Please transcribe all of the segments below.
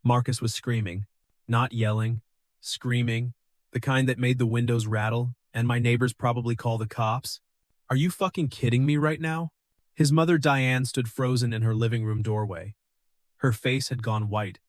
Marcus was screaming. Not yelling. Screaming. The kind that made the windows rattle, and my neighbors probably call the cops. Are you fucking kidding me right now? His mother Diane stood frozen in her living room doorway. Her face had gone white.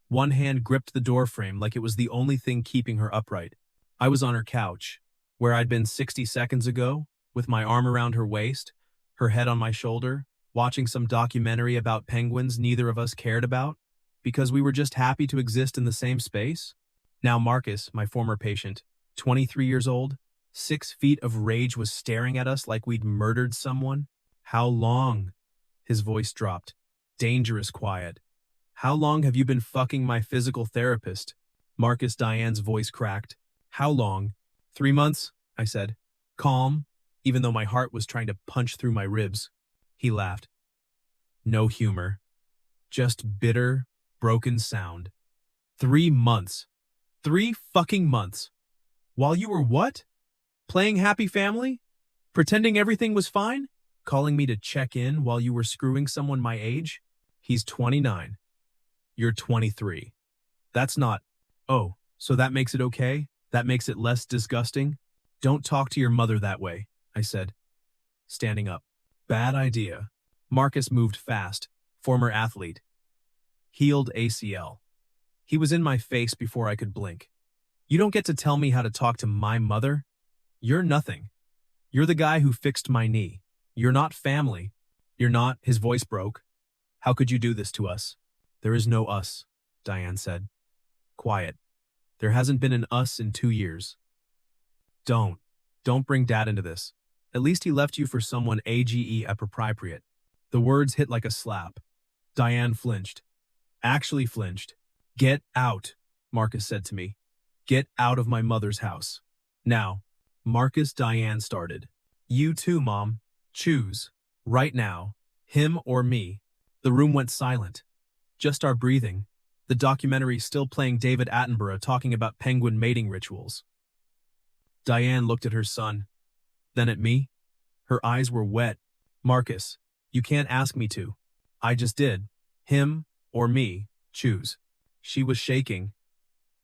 One hand gripped the doorframe like it was the only thing keeping her upright. I was on her couch, where I'd been 60 seconds ago, with my arm around her waist, her head on my shoulder, watching some documentary about penguins neither of us cared about, because we were just happy to exist in the same space. Now Marcus, my former patient, 23 years old, 6 feet of rage, was staring at us like we'd murdered someone. How long? His voice dropped. Dangerous quiet. How long have you been fucking my physical therapist? Marcus Diane's voice cracked. How long? 3 months, I said. Calm, even though my heart was trying to punch through my ribs. He laughed. No humor. Just bitter, broken sound. 3 months. 3 fucking months. While you were what? Playing happy family? Pretending everything was fine? Calling me to check in while you were screwing someone my age? He's 29. You're 23. That's not... Oh, so that makes it okay? That makes it less disgusting? Don't talk to your mother that way, I said, standing up. Bad idea. Marcus moved fast, former athlete. Healed ACL. He was in my face before I could blink. You don't get to tell me how to talk to my mother? You're nothing. You're the guy who fixed my knee. You're not family. You're not... His voice broke. How could you do this to us? There is no us, Diane said. Quiet. There hasn't been an us in 2 years. Don't bring Dad into this. At least he left you for someone appropriate. The words hit like a slap. Diane flinched. Actually flinched. Get out, Marcus said to me. Get out of my mother's house. Now, Marcus Diane started. You too, Mom. Choose. Right now. Him or me. The room went silent. Just our breathing. The documentary still playing David Attenborough talking about penguin mating rituals. Diane looked at her son. Then at me. Her eyes were wet. Marcus, you can't ask me to. I just did. Him or me. Choose. She was shaking.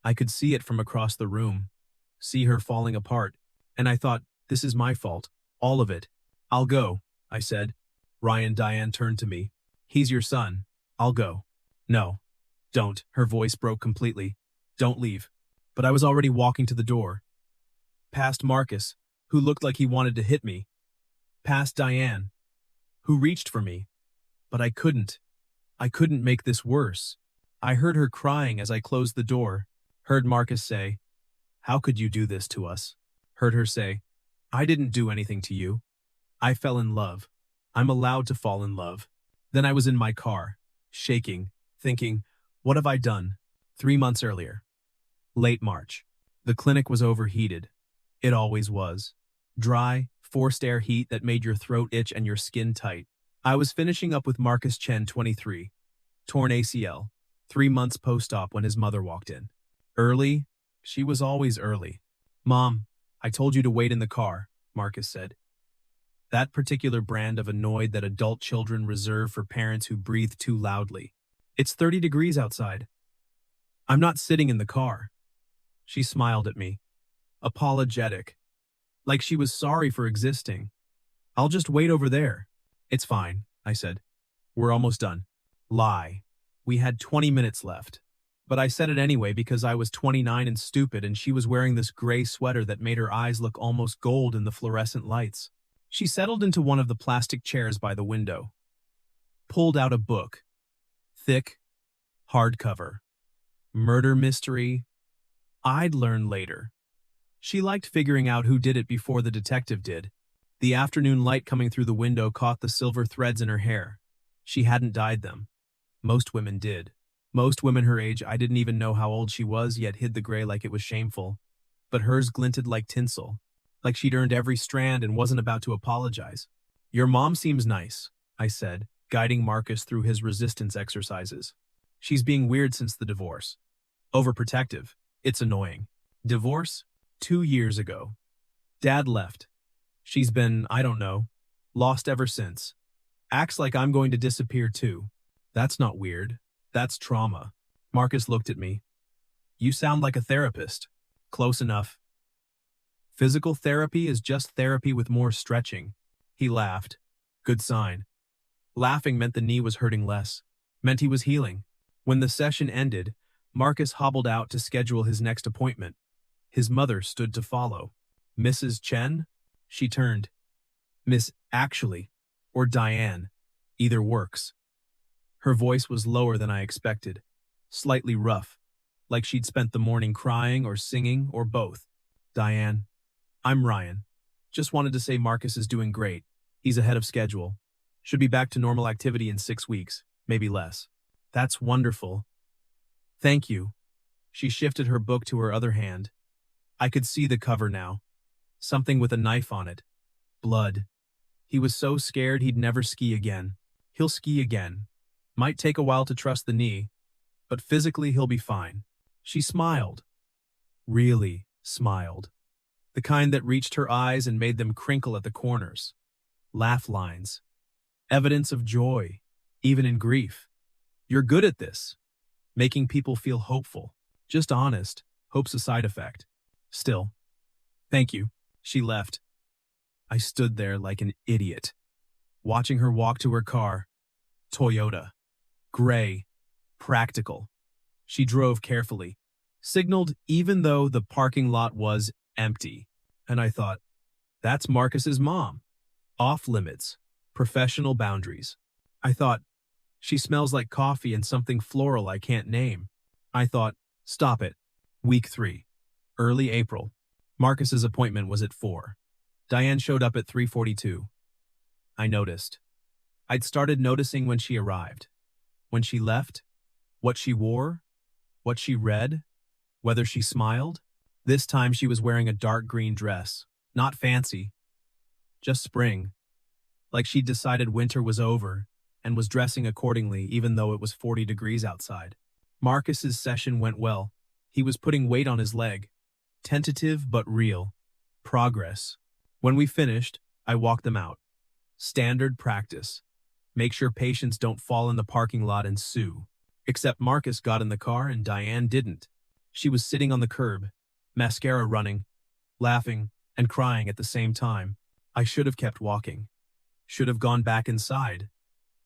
I could see it from across the room. See her falling apart. And I thought, this is my fault. All of it. I'll go, I said. Diane turned to me. He's your son. I'll go. No. Don't. Her voice broke completely. Don't leave. But I was already walking to the door. Past Marcus, who looked like he wanted to hit me. Past Diane, who reached for me. But I couldn't. I couldn't make this worse. I heard her crying as I closed the door. Heard Marcus say, how could you do this to us? Heard her say, I didn't do anything to you. I fell in love. I'm allowed to fall in love. Then I was in my car, shaking, thinking, what have I done? 3 months earlier. Late March. The clinic was overheated. It always was. Dry, forced air heat that made your throat itch and your skin tight. I was finishing up with Marcus Chen, 23. Torn ACL. 3 months post-op when his mother walked in. Early? She was always early. Mom, I told you to wait in the car, Marcus said. That particular brand of annoyed that adult children reserve for parents who breathe too loudly. It's 30 degrees outside. I'm not sitting in the car. She smiled at me. Apologetic. Like she was sorry for existing. I'll just wait over there. It's fine, I said. We're almost done. Lie. We had 20 minutes left. But I said it anyway because I was 29 and stupid and she was wearing this gray sweater that made her eyes look almost gold in the fluorescent lights. She settled into one of the plastic chairs by the window. Pulled out a book. Thick. Hardcover. Murder mystery. I'd learn later. She liked figuring out who did it before the detective did. The afternoon light coming through the window caught the silver threads in her hair. She hadn't dyed them. Most women did. Most women her age, I didn't even know how old she was, yet hid the gray like it was shameful. But hers glinted like tinsel, like she'd earned every strand and wasn't about to apologize. Your mom seems nice, I said, guiding Marcus through his resistance exercises. She's being weird since the divorce. Overprotective. It's annoying. Divorce? 2 years ago. Dad left. She's been, I don't know, lost ever since. Acts like I'm going to disappear too. That's not weird. That's trauma. Marcus looked at me. You sound like a therapist. Close enough. Physical therapy is just therapy with more stretching. He laughed. Good sign. Laughing meant the knee was hurting less. Meant he was healing. When the session ended, Marcus hobbled out to schedule his next appointment. His mother stood to follow. Mrs. Chen? She turned. Miss Actually, or Diane. Either works. Her voice was lower than I expected. Slightly rough, like she'd spent the morning crying or singing or both. Diane. I'm Ryan. Just wanted to say Marcus is doing great. He's ahead of schedule. Should be back to normal activity in 6 weeks, maybe less. That's wonderful. Thank you. She shifted her book to her other hand. I could see the cover now. Something with a knife on it. Blood. He was so scared he'd never ski again. He'll ski again. Might take a while to trust the knee, but physically he'll be fine. She smiled. Really smiled. The kind that reached her eyes and made them crinkle at the corners. Laugh lines. Evidence of joy, even in grief. You're good at this. Making people feel hopeful. Just honest. Hope's a side effect. Still. Thank you. She left. I stood there like an idiot, watching her walk to her car. Toyota. Gray. Practical. She drove carefully. Signaled even though the parking lot was empty. And I thought, that's Marcus's mom. Off limits. Professional boundaries. I thought, she smells like coffee and something floral I can't name. I thought, stop it. Week 3. Early April. Marcus's appointment was at 4. Diane showed up at 3:42. I noticed. I'd started noticing when she arrived. When she left. What she wore. What she read. Whether she smiled. This time she was wearing a dark green dress. Not fancy. Just spring. Like she'd decided winter was over and was dressing accordingly even though it was 40 degrees outside. Marcus's session went well. He was putting weight on his leg. Tentative but real. Progress. When we finished, I walked them out. Standard practice. Make sure patients don't fall in the parking lot and sue. Except Marcus got in the car and Diane didn't. She was sitting on the curb, mascara running, laughing, and crying at the same time. I should have kept walking. Should have gone back inside.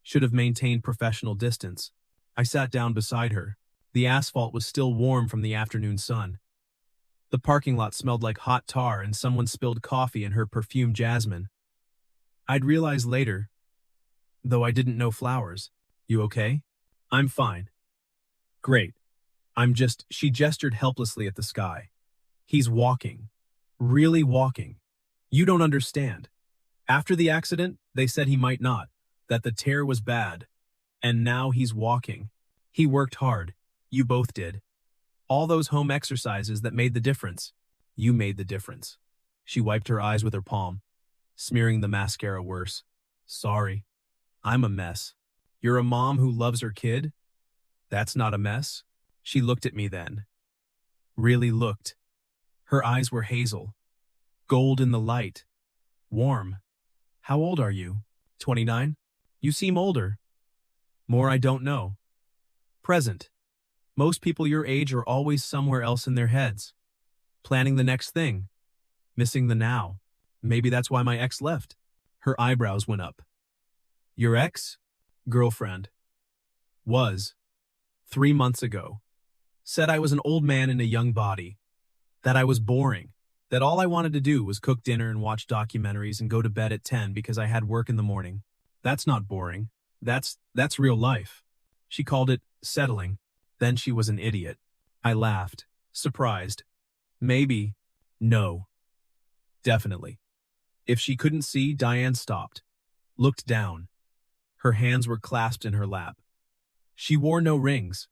Should have maintained professional distance. I sat down beside her. The asphalt was still warm from the afternoon sun. The parking lot smelled like hot tar and someone spilled coffee in her perfumed jasmine. I'd realize later, though I didn't know flowers. You okay? I'm fine. Great. She gestured helplessly at the sky. He's walking. Really walking. You don't understand. After the accident, they said he might not, that the tear was bad. And now he's walking. He worked hard. You both did. All those home exercises that made the difference. You made the difference. She wiped her eyes with her palm, smearing the mascara worse. Sorry. I'm a mess. You're a mom who loves her kid? That's not a mess? She looked at me then. Really looked. Her eyes were hazel. Gold in the light. Warm. How old are you? 29? You seem older. More I don't know. Present. Most people your age are always somewhere else in their heads. Planning the next thing. Missing the now. Maybe that's why my ex left. Her eyebrows went up. Your ex? Girlfriend. Was. 3 months ago. Said I was an old man in a young body. That I was boring. That all I wanted to do was cook dinner and watch documentaries and go to bed at 10 because I had work in the morning. That's not boring. That's real life. She called it settling. Then she was an idiot. I laughed, surprised. Maybe. No. Definitely. If she couldn't see, Diane stopped. Looked down. Her hands were clasped in her lap. She wore no rings.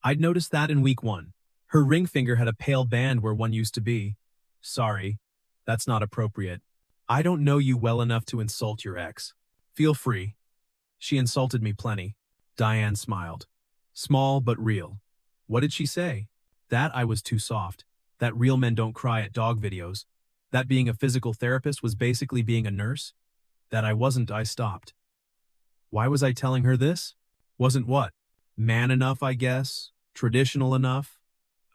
I'd noticed that in week 1. Her ring finger had a pale band where one used to be. Sorry. That's not appropriate. I don't know you well enough to insult your ex. Feel free. She insulted me plenty. Diane smiled. Small but real. What did she say? That I was too soft. That real men don't cry at dog videos. That being a physical therapist was basically being a nurse. That I wasn't. I stopped. Why was I telling her this? Wasn't what? Man enough, I guess? Traditional enough?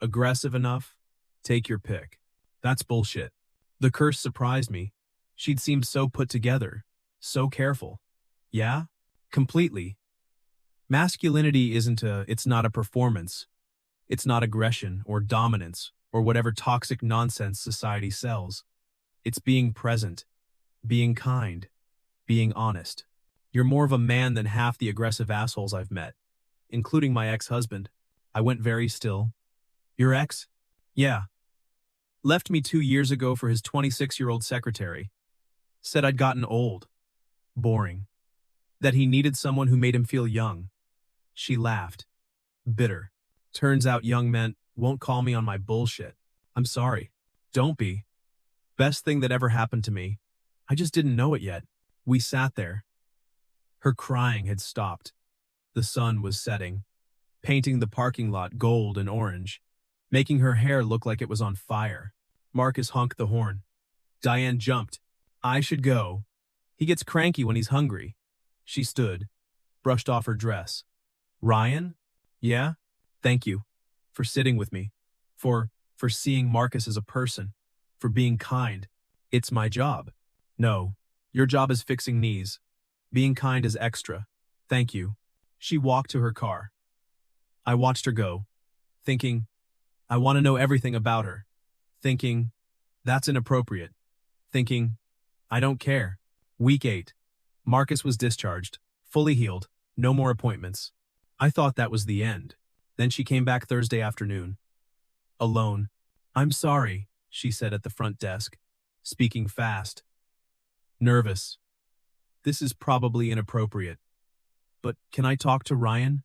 Aggressive enough? Take your pick. That's bullshit. The curse surprised me. She'd seemed so put together, so careful. Yeah? Completely. Masculinity it's not a performance. It's not aggression or dominance or whatever toxic nonsense society sells. It's being present, being kind, being honest. You're more of a man than half the aggressive assholes I've met, including my ex-husband. I went very still. Your ex? Yeah. Left me 2 years ago for his 26-year-old secretary. Said I'd gotten old. Boring. That he needed someone who made him feel young. She laughed. Bitter. Turns out young men won't call me on my bullshit. I'm sorry. Don't be. Best thing that ever happened to me. I just didn't know it yet. We sat there. Her crying had stopped. The sun was setting, painting the parking lot gold and orange, making her hair look like it was on fire. Marcus honked the horn. Diane jumped. I should go. He gets cranky when he's hungry. She stood, brushed off her dress. Ryan? Yeah? Thank you. For sitting with me. For seeing Marcus as a person. For being kind. It's my job. No. Your job is fixing knees. Being kind is extra. Thank you. She walked to her car. I watched her go, thinking, I want to know everything about her. Thinking, that's inappropriate. Thinking, I don't care. Week 8. Marcus was discharged, fully healed, no more appointments. I thought that was the end. Then she came back Thursday afternoon. Alone. I'm sorry, she said at the front desk, speaking fast. Nervous. This is probably inappropriate. But can I talk to Ryan?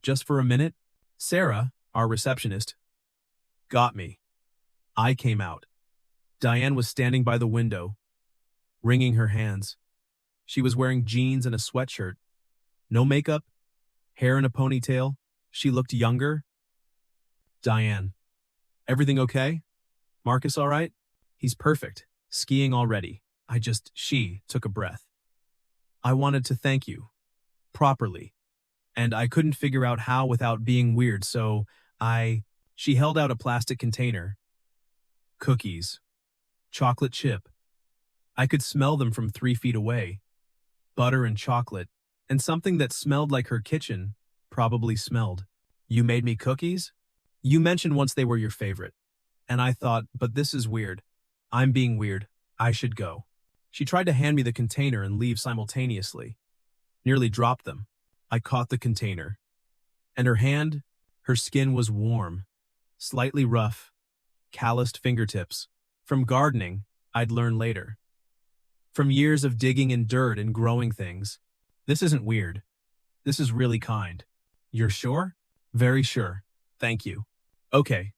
Just for a minute? Sarah, our receptionist, got me. I came out. Diane was standing by the window, wringing her hands. She was wearing jeans and a sweatshirt. No makeup, hair in a ponytail. She looked younger. Diane. Everything okay? Marcus all right? He's perfect. Skiing already. She took a breath. I wanted to thank you. Properly. And I couldn't figure out how without being weird, so she held out a plastic container. Cookies. Chocolate chip. I could smell them from 3 feet away. Butter and chocolate, and something that smelled like her kitchen probably smelled. You made me cookies? You mentioned once they were your favorite. And I thought, but this is weird. I'm being weird. I should go. She tried to hand me the container and leave simultaneously. Nearly dropped them. I caught the container. And her skin was warm, slightly rough, calloused fingertips. From gardening, I'd learn later. From years of digging in dirt and growing things. This isn't weird. This is really kind. You're sure? Very sure. Thank you. Okay.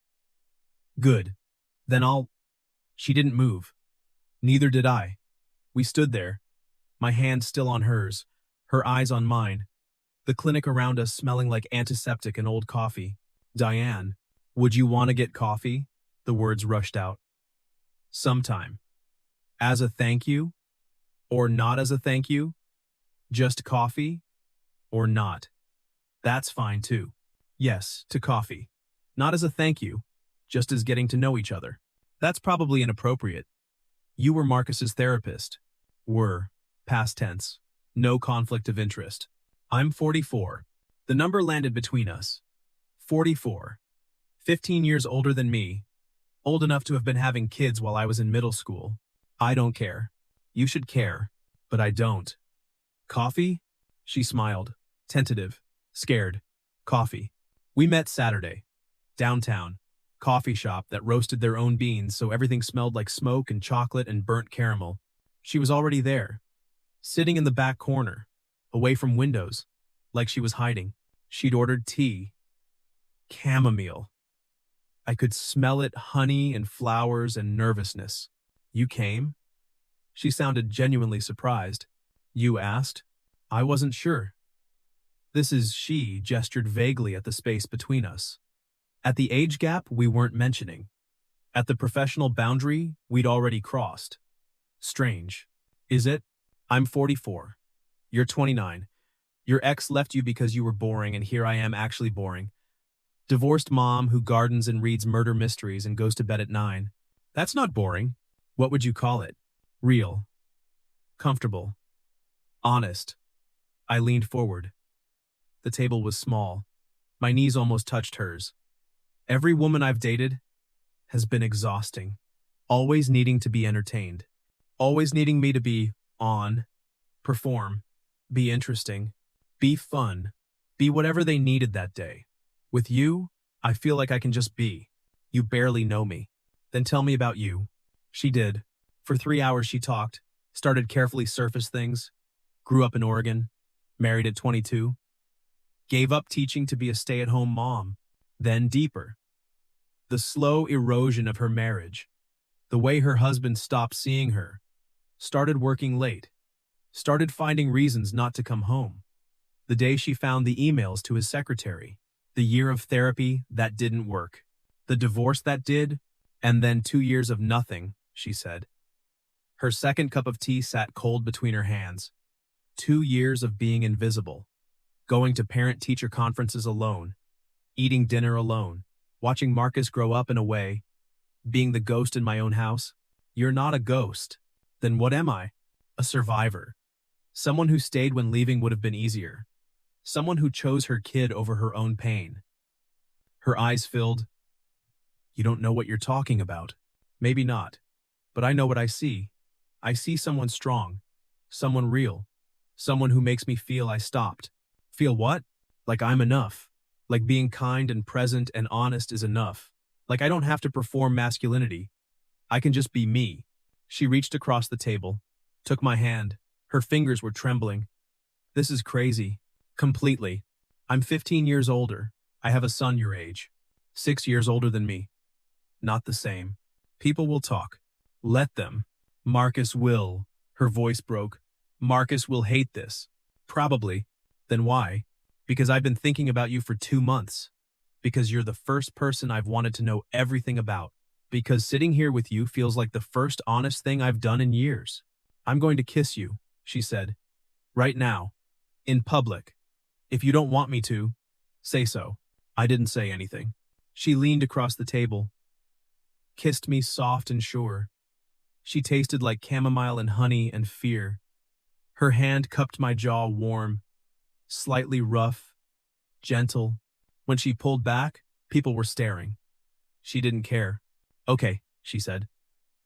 Good. Then She didn't move. Neither did I. We stood there, my hand still on hers, her eyes on mine. The clinic around us smelling like antiseptic and old coffee. Diane, would you want to get coffee? The words rushed out. Sometime. As a thank you? Or not as a thank you? Just coffee? Or not? That's fine too. Yes, to coffee. Not as a thank you, just as getting to know each other. That's probably inappropriate. You were Marcus's therapist. Were. Past tense. No conflict of interest. I'm 44. The number landed between us. 44. 15 years older than me. Old enough to have been having kids while I was in middle school. I don't care. You should care. But I don't. Coffee? She smiled. Tentative. Scared. Coffee. We met Saturday. Downtown. Coffee shop that roasted their own beans so everything smelled like smoke and chocolate and burnt caramel. She was already there. Sitting in the back corner. Away from windows. Like she was hiding. She'd ordered tea. Chamomile. I could smell it, honey and flowers and nervousness. You came? She sounded genuinely surprised. You asked? I wasn't sure. She gestured vaguely at the space between us. At the age gap, we weren't mentioning. At the professional boundary, we'd already crossed. Strange. Is it? I'm 44. You're 29. Your ex left you because you were boring, and here I am actually boring. Divorced mom who gardens and reads murder mysteries and goes to bed at 9. That's not boring. What would you call it? Real. Comfortable. Honest. I leaned forward. The table was small. My knees almost touched hers. Every woman I've dated has been exhausting. Always needing to be entertained. Always needing me to be on, perform, be interesting, be fun, be whatever they needed that day. With you, I feel like I can just be. You barely know me. Then tell me about you. She did. For 3 hours she talked, started carefully surface things, grew up in Oregon, married at 22, gave up teaching to be a stay-at-home mom, then deeper. The slow erosion of her marriage, the way her husband stopped seeing her, started working late, started finding reasons not to come home. The day she found the emails to his secretary, the year of therapy that didn't work, the divorce that did, and then 2 years of nothing, she said. Her second cup of tea sat cold between her hands. 2 years of being invisible, going to parent-teacher conferences alone, eating dinner alone, watching Marcus grow up in a way, being the ghost in my own house. You're not a ghost. Then what am I? A survivor. Someone who stayed when leaving would have been easier. Someone who chose her kid over her own pain. Her eyes filled. You don't know what you're talking about. Maybe not. But I know what I see. I see someone strong. Someone real. Someone who makes me feel I stopped. Feel what? Like I'm enough. Like being kind and present and honest is enough. Like I don't have to perform masculinity. I can just be me. She reached across the table, took my hand. Her fingers were trembling. This is crazy. Completely. I'm 15 years older. I have a son your age. 6 years older than me. Not the same. People will talk. Let them. Marcus will. Her voice broke. Marcus will hate this. Probably. Then why? Because I've been thinking about you for 2 months. Because you're the first person I've wanted to know everything about. Because sitting here with you feels like the first honest thing I've done in years. I'm going to kiss you, she said. Right now. In public. If you don't want me to, say so. I didn't say anything. She leaned across the table. Kissed me soft and sure. She tasted like chamomile and honey and fear. Her hand cupped my jaw warm, slightly rough, gentle. When she pulled back, people were staring. She didn't care. Okay, she said.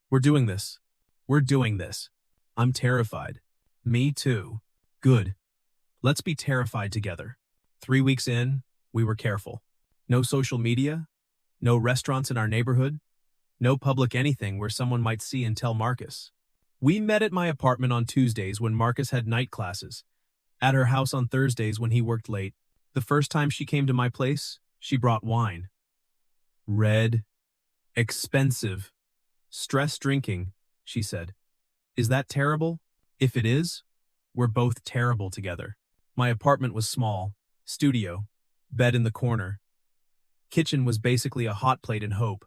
We're doing this. We're doing this. I'm terrified. Me too. Good. Let's be terrified together. 3 weeks in, we were careful. No social media, no restaurants in our neighborhood, no public anything where someone might see and tell Marcus. We met at my apartment on Tuesdays when Marcus had night classes, at her house on Thursdays when he worked late. The first time she came to my place, she brought wine. Red, expensive, stress drinking, she said. Is that terrible? If it is, we're both terrible together. My apartment was small, studio, bed in the corner. Kitchen was basically a hot plate in hope.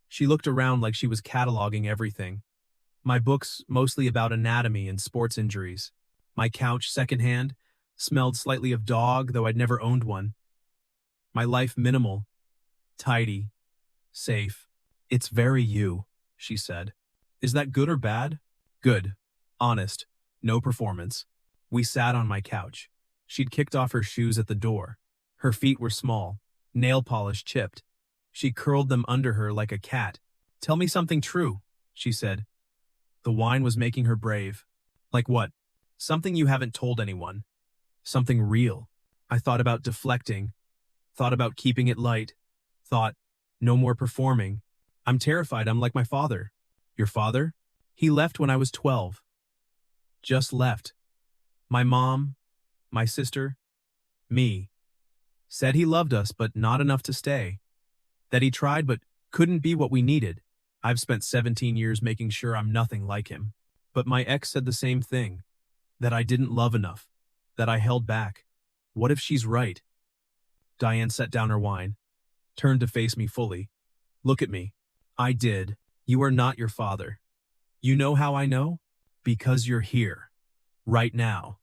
She looked around like she was cataloging everything. My books, mostly about anatomy and sports injuries. My couch, secondhand, smelled slightly of dog, though I'd never owned one. My life minimal, tidy, safe. It's very you, she said. Is that good or bad? Good. Honest. No performance. We sat on my couch. She'd kicked off her shoes at the door. Her feet were small, nail polish chipped. She curled them under her like a cat. Tell me something true, she said. The wine was making her brave. Like what? Something you haven't told anyone. Something real. I thought about deflecting. Thought about keeping it light. Thought, no more performing. I'm terrified I'm like my father. Your father? He left when I was 12. Just left. My mom, my sister, me. Said he loved us but not enough to stay. That he tried but couldn't be what we needed. I've spent 17 years making sure I'm nothing like him. But my ex said the same thing. That I didn't love enough. That I held back. What if she's right? Diane set down her wine, turned to face me fully. Look at me. I did. You are not your father. You know how I know? Because you're here. Right now.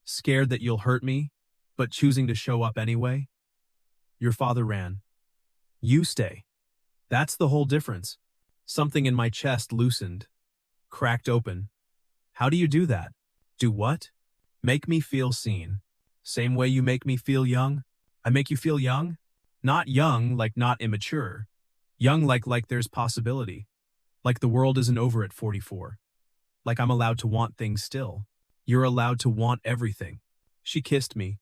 Scared that you'll hurt me, but choosing to show up anyway? Your father ran. You stay. That's the whole difference. Something in my chest loosened, cracked open. How do you do that? Do what? Make me feel seen. Same way you make me feel young? I make you feel young? Not young like not immature. Young like there's possibility. Like the world isn't over at 44. Like I'm allowed to want things still. You're allowed to want everything. She kissed me.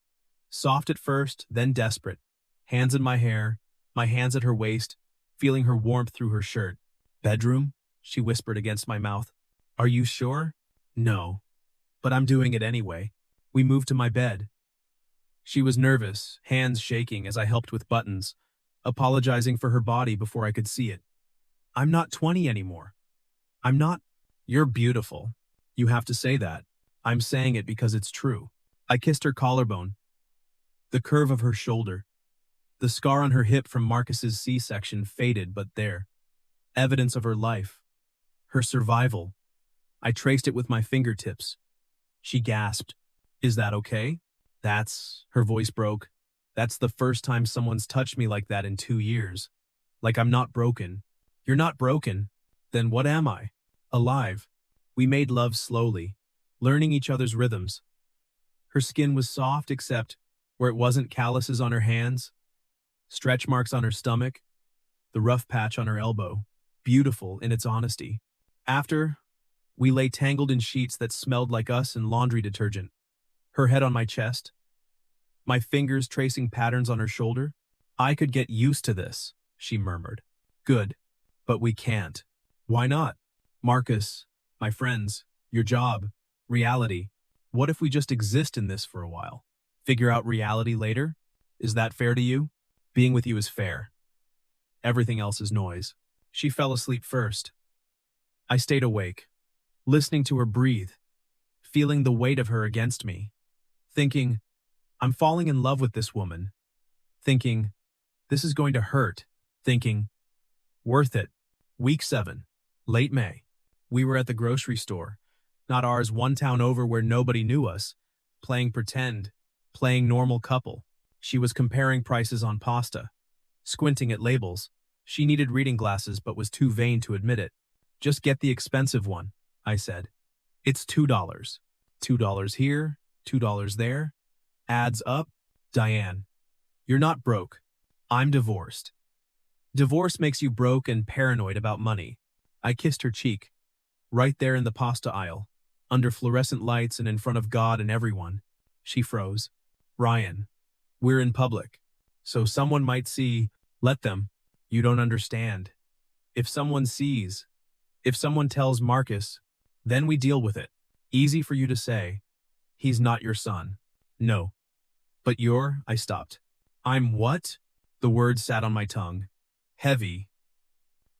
Soft at first, then desperate. Hands in my hair, my hands at her waist, feeling her warmth through her shirt. Bedroom? She whispered against my mouth. Are you sure? No. But I'm doing it anyway. We moved to my bed. She was nervous, hands shaking as I helped with buttons, apologizing for her body before I could see it. I'm not 20 anymore. I'm not. You're beautiful. You have to say that. I'm saying it because it's true. I kissed her collarbone, the curve of her shoulder. The scar on her hip from Marcus's C-section faded but there. Evidence of her life. Her survival. I traced it with my fingertips. She gasped. Is that okay? Her voice broke. That's the first time someone's touched me like that in 2 years. Like I'm not broken. You're not broken. Then what am I? Alive. We made love slowly, learning each other's rhythms. Her skin was soft except where it wasn't calluses on her hands, stretch marks on her stomach, the rough patch on her elbow, beautiful in its honesty. After, we lay tangled in sheets that smelled like us and laundry detergent. Her head on my chest, my fingers tracing patterns on her shoulder. I could get used to this, she murmured. Good, but we can't. Why not? Marcus, my friends, your job, reality. What if we just exist in this for a while? Figure out reality later? Is that fair to you? Being with you is fair. Everything else is noise. She fell asleep first. I stayed awake, listening to her breathe, feeling the weight of her against me, thinking, I'm falling in love with this woman, thinking, this is going to hurt, thinking, worth it. Week 7, late May. We were at the grocery store, not ours, one town over where nobody knew us, playing pretend, playing normal couple. She was comparing prices on pasta, squinting at labels. She needed reading glasses but was too vain to admit it. Just get the expensive one, I said. It's $2. $2 here, $2 there. Adds up. Diane, you're not broke. I'm divorced. Divorce makes you broke and paranoid about money. I kissed her cheek. Right there in the pasta aisle, under fluorescent lights and in front of God and everyone. She froze. Ryan, we're in public. So someone might see. Let them. You don't understand. If someone sees, if someone tells Marcus, then we deal with it. Easy for you to say. He's not your son. No. But I stopped. I'm what? The word sat on my tongue. Heavy.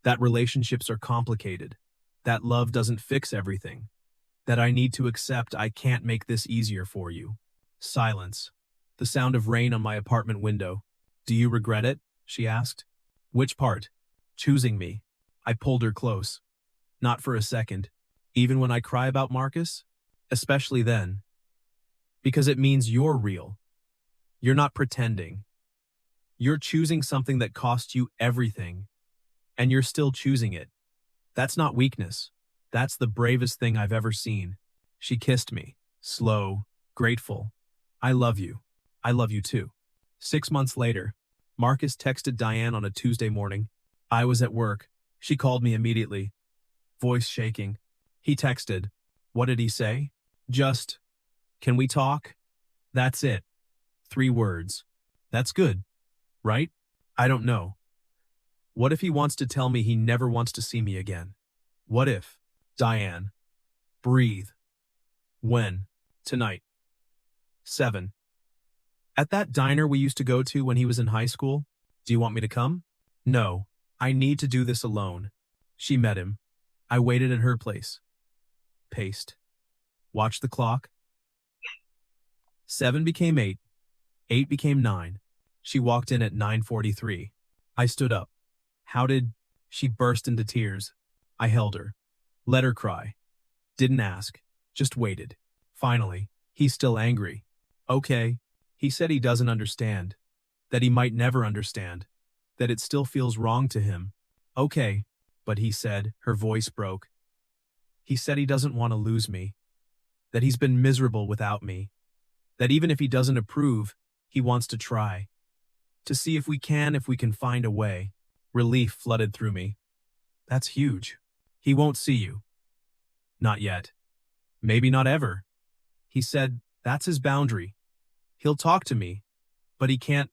That relationships are complicated. That love doesn't fix everything. That I need to accept I can't make this easier for you. Silence. The sound of rain on my apartment window. Do you regret it? She asked. Which part? Choosing me. I pulled her close. Not for a second. Even when I cry about Marcus? Especially then. Because it means you're real. You're not pretending. You're choosing something that cost you everything. And you're still choosing it. That's not weakness. That's the bravest thing I've ever seen. She kissed me. Slow, grateful. I love you. I love you too. 6 months later, Marcus texted Diane on a Tuesday morning. I was at work. She called me immediately. Voice shaking. He texted. What did he say? Just, can we talk? That's it. 3 words. That's good, right? I don't know. What if he wants to tell me he never wants to see me again? What if? Diane. Breathe. When? Tonight. 7. At that diner we used to go to when he was in high school? Do you want me to come? No. I need to do this alone. She met him. I waited at her place. Paced. Watched the clock. 7 became 8. 8 became 9. She walked in at 9:43. I stood up. How did... She burst into tears. I held her. Let her cry. Didn't ask. Just waited. Finally, he's still angry. Okay. He said he doesn't understand. that he might never understand, that it still feels wrong to him. Okay, but he said, her voice broke. He said he doesn't want to lose me, that he's been miserable without me, that even if he doesn't approve, he wants to try, to see if we can find a way. Relief flooded through me. That's huge. He won't see you. Not yet. Maybe not ever. He said that's his boundary. He'll talk to me, but he can't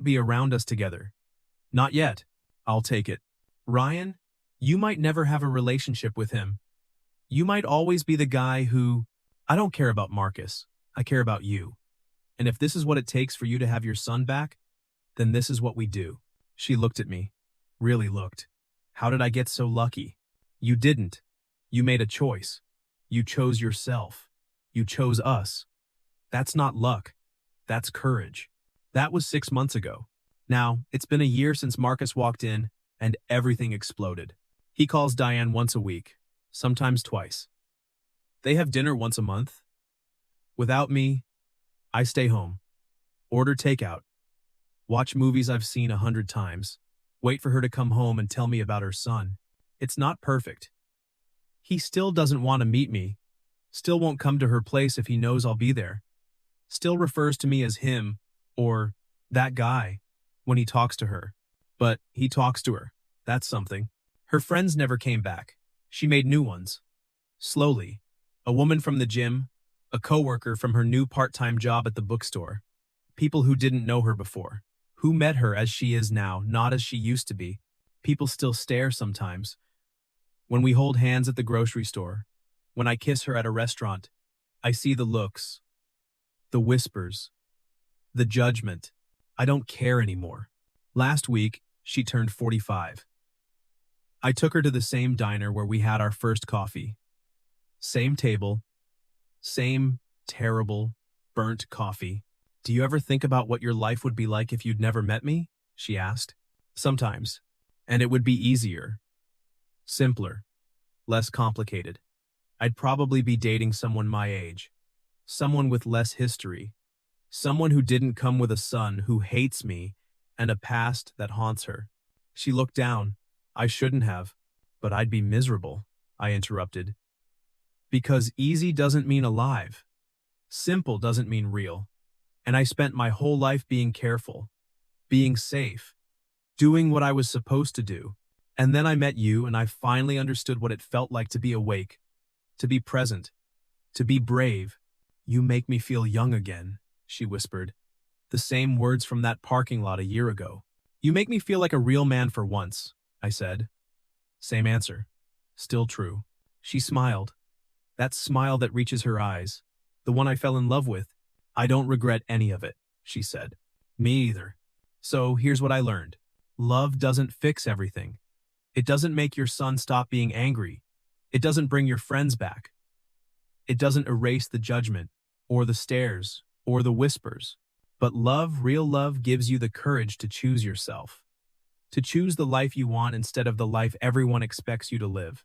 be around us together. Not yet. I'll take it. Ryan, you might never have a relationship with him. You might always be the guy who, I don't care about Marcus. I care about you. And if this is what it takes for you to have your son back, then this is what we do. She looked at me. Really looked. How did I get so lucky? You didn't. You made a choice. You chose yourself. You chose us. That's not luck. That's courage. That was 6 months ago. Now, it's been a year since Marcus walked in, and everything exploded. He calls Diane once a week, sometimes twice. They have dinner once a month. Without me, I stay home. Order takeout. Watch movies I've seen 100 times. Wait for her to come home and tell me about her son. It's not perfect. He still doesn't want to meet me. Still won't come to her place if he knows I'll be there. Still refers to me as him, or that guy, when he talks to her. But he talks to her. That's something. Her friends never came back. She made new ones. Slowly. A woman from the gym, a coworker from her new part-time job at the bookstore. People who didn't know her before. Who met her as she is now, not as she used to be. People still stare sometimes. When we hold hands at the grocery store, when I kiss her at a restaurant, I see the looks, the whispers, the judgment. I don't care anymore. Last week, she turned 45. I took her to the same diner where we had our first coffee. Same table, same terrible, burnt coffee. Do you ever think about what your life would be like if you'd never met me? She asked. Sometimes. And it would be easier. Simpler. Less complicated. I'd probably be dating someone my age. Someone with less history. Someone who didn't come with a son who hates me and a past that haunts her. She looked down. I shouldn't have. But I'd be miserable, I interrupted. Because easy doesn't mean alive. Simple doesn't mean real. And I spent my whole life being careful, being safe, doing what I was supposed to do. And then I met you and I finally understood what it felt like to be awake, to be present, to be brave. You make me feel young again, she whispered. The same words from that parking lot a year ago. You make me feel like a real man for once, I said. Same answer. Still true. She smiled. That smile that reaches her eyes. The one I fell in love with. I don't regret any of it, she said. Me either. So here's what I learned. Love doesn't fix everything. It doesn't make your son stop being angry. It doesn't bring your friends back. It doesn't erase the judgment, or the stares, or the whispers. But love, real love, gives you the courage to choose yourself. To choose the life you want instead of the life everyone expects you to live.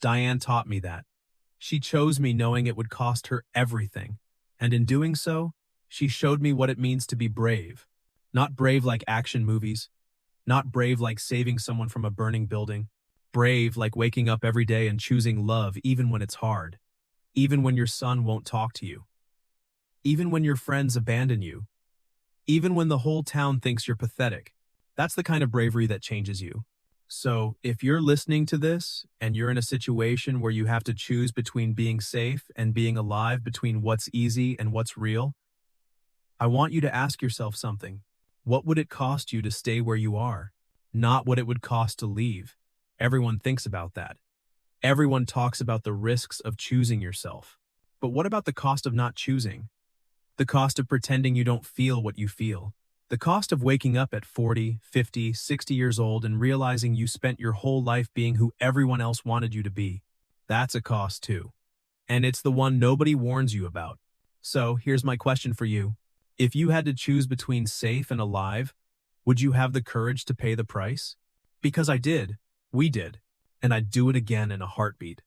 Diane taught me that. She chose me knowing it would cost her everything. And in doing so, she showed me what it means to be brave. Not brave like action movies. Not brave like saving someone from a burning building. Brave like waking up every day and choosing love even when it's hard. Even when your son won't talk to you. Even when your friends abandon you. Even when the whole town thinks you're pathetic. That's the kind of bravery that changes you. So, if you're listening to this, and you're in a situation where you have to choose between being safe and being alive, between what's easy and what's real, I want you to ask yourself something. What would it cost you to stay where you are? Not what it would cost to leave. Everyone thinks about that. Everyone talks about the risks of choosing yourself. But what about the cost of not choosing? The cost of pretending you don't feel what you feel. The cost of waking up at 40, 50, 60 years old and realizing you spent your whole life being who everyone else wanted you to be. That's a cost too. And it's the one nobody warns you about. So here's my question for you. If you had to choose between safe and alive, would you have the courage to pay the price? Because I did. We did. And I'd do it again in a heartbeat.